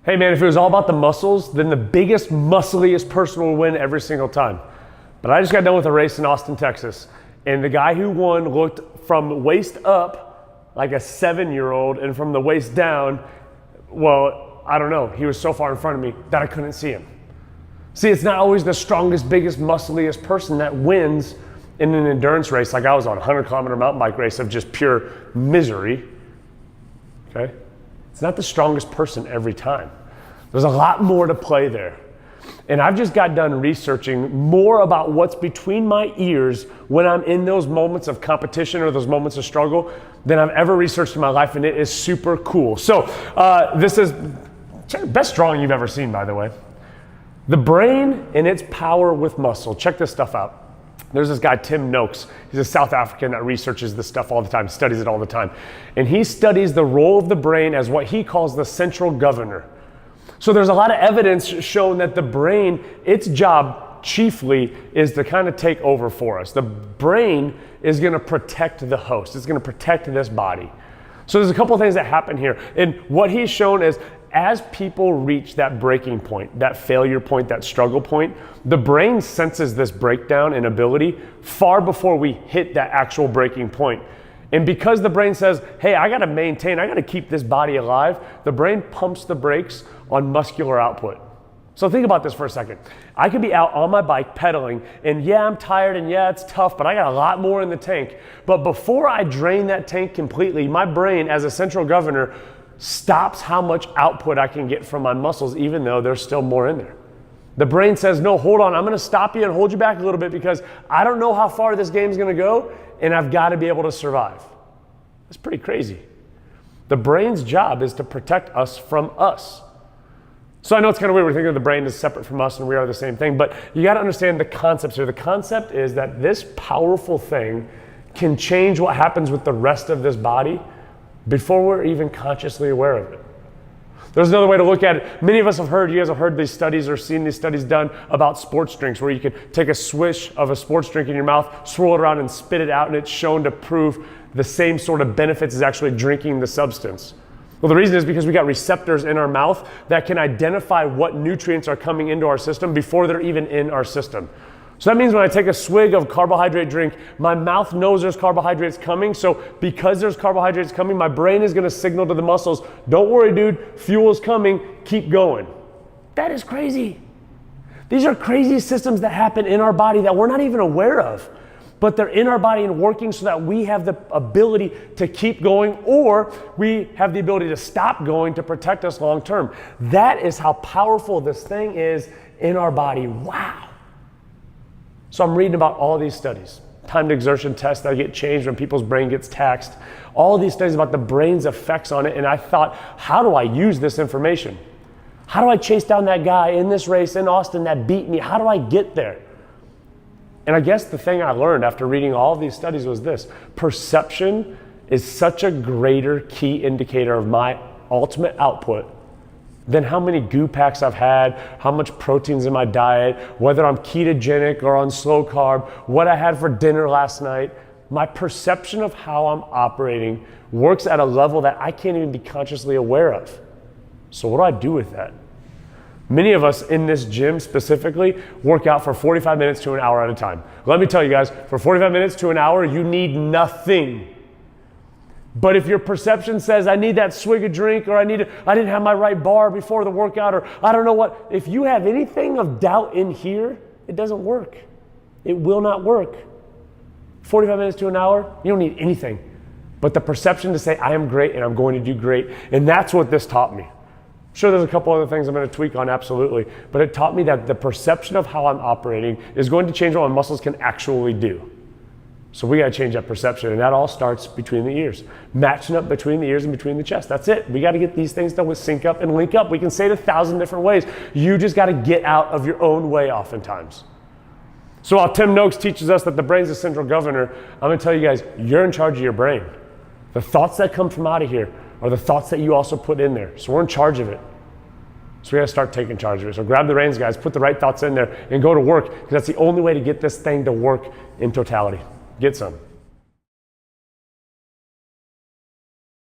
Hey man, if it was all about the muscles, then the biggest, muscliest person will win every single time. But I just got done with a race in Austin, Texas, and the guy who won looked from waist up like a 7-year-old, and from the waist down, well, I don't know, he was so far in front of me that I couldn't see him. See, it's not always the strongest, biggest, muscliest person that wins in an endurance race like I was on, a 100-kilometer mountain bike race of just pure misery, okay? It's not the strongest person every time. There's a lot more to play there. And I've just got done researching more about what's between my ears when I'm in those moments of competition or those moments of struggle than I've ever researched in my life, and it is super cool. So this is best drawing you've ever seen, by the way. The brain and its power with muscle. Check this stuff out. There's this guy, Tim Noakes. He's a South African that researches this stuff all the time, studies it all the time. And he studies the role of the brain as what he calls the central governor. So there's a lot of evidence showing that the brain, its job chiefly is to kind of take over for us. The brain is going to protect the host. It's going to protect this body. So there's a couple of things that happen here. And what he's shown is as people reach that breaking point, that failure point, that struggle point, the brain senses this breakdown in ability far before we hit that actual breaking point. And because the brain says, hey, I gotta maintain, I gotta keep this body alive, the brain pumps the brakes on muscular output. So think about this for a second. I could be out on my bike pedaling, and yeah, I'm tired, and yeah, it's tough, but I got a lot more in the tank. But before I drain that tank completely, my brain, as a central governor, stops how much output I can get from my muscles, even though there's still more in there. The brain says, no, hold on, I'm gonna stop you and hold you back a little bit because I don't know how far this game's gonna go, and I've gotta be able to survive. That's pretty crazy. The brain's job is to protect us from us. So I know it's kind of weird, we're thinking of the brain is separate from us and we are the same thing, but you gotta understand the concepts here. The concept is that this powerful thing can change what happens with the rest of this body before we're even consciously aware of it. There's another way to look at it. Many of us have heard, you guys have heard these studies or seen these studies done about sports drinks where you can take a swish of a sports drink in your mouth, swirl it around and spit it out, and it's shown to prove the same sort of benefits as actually drinking the substance. Well, the reason is because we got receptors in our mouth that can identify what nutrients are coming into our system before they're even in our system. So that means when I take a swig of carbohydrate drink, my mouth knows there's carbohydrates coming. So because there's carbohydrates coming, my brain is going to signal to the muscles, don't worry, dude, fuel is coming, keep going. That is crazy. These are crazy systems that happen in our body that we're not even aware of, but they're in our body and working so that we have the ability to keep going, or we have the ability to stop going to protect us long term. That is how powerful this thing is in our body. Wow. So I'm reading about all of these studies, timed exertion tests that get changed when people's brain gets taxed, all of these studies about the brain's effects on it, and I thought, how do I use this information? How do I chase down that guy in this race in Austin that beat me? How do I get there? And I guess the thing I learned after reading all of these studies was this: perception is such a greater key indicator of my ultimate output than how many goo packs I've had, how much protein's in my diet, whether I'm ketogenic or on slow carb, what I had for dinner last night. My perception of how I'm operating works at a level that I can't even be consciously aware of. So what do I do with that? Many of us in this gym specifically work out for 45 minutes to an hour at a time. Let me tell you guys, for 45 minutes to an hour, you need nothing. But if your perception says, I need that swig of drink, or I didn't have my right bar before the workout, or I don't know what, if you have anything of doubt in here, it doesn't work. It will not work. 45 minutes to an hour, you don't need anything but the perception to say, I am great and I'm going to do great. And that's what this taught me. Sure, there's a couple other things I'm going to tweak on, absolutely, but it taught me that the perception of how I'm operating is going to change what my muscles can actually do. So we got to change that perception, and that all starts between the ears. Matching up between the ears and between the chest. That's it. We got to get these things to sync up and link up. We can say it 1,000 different ways. You just got to get out of your own way oftentimes. So while Tim Noakes teaches us that the brain's a central governor, I'm going to tell you guys, you're in charge of your brain. The thoughts that come from out of here are the thoughts that you also put in there. So we're in charge of it. So we got to start taking charge of it. So grab the reins, guys, put the right thoughts in there and go to work, because that's the only way to get this thing to work in totality. Get some.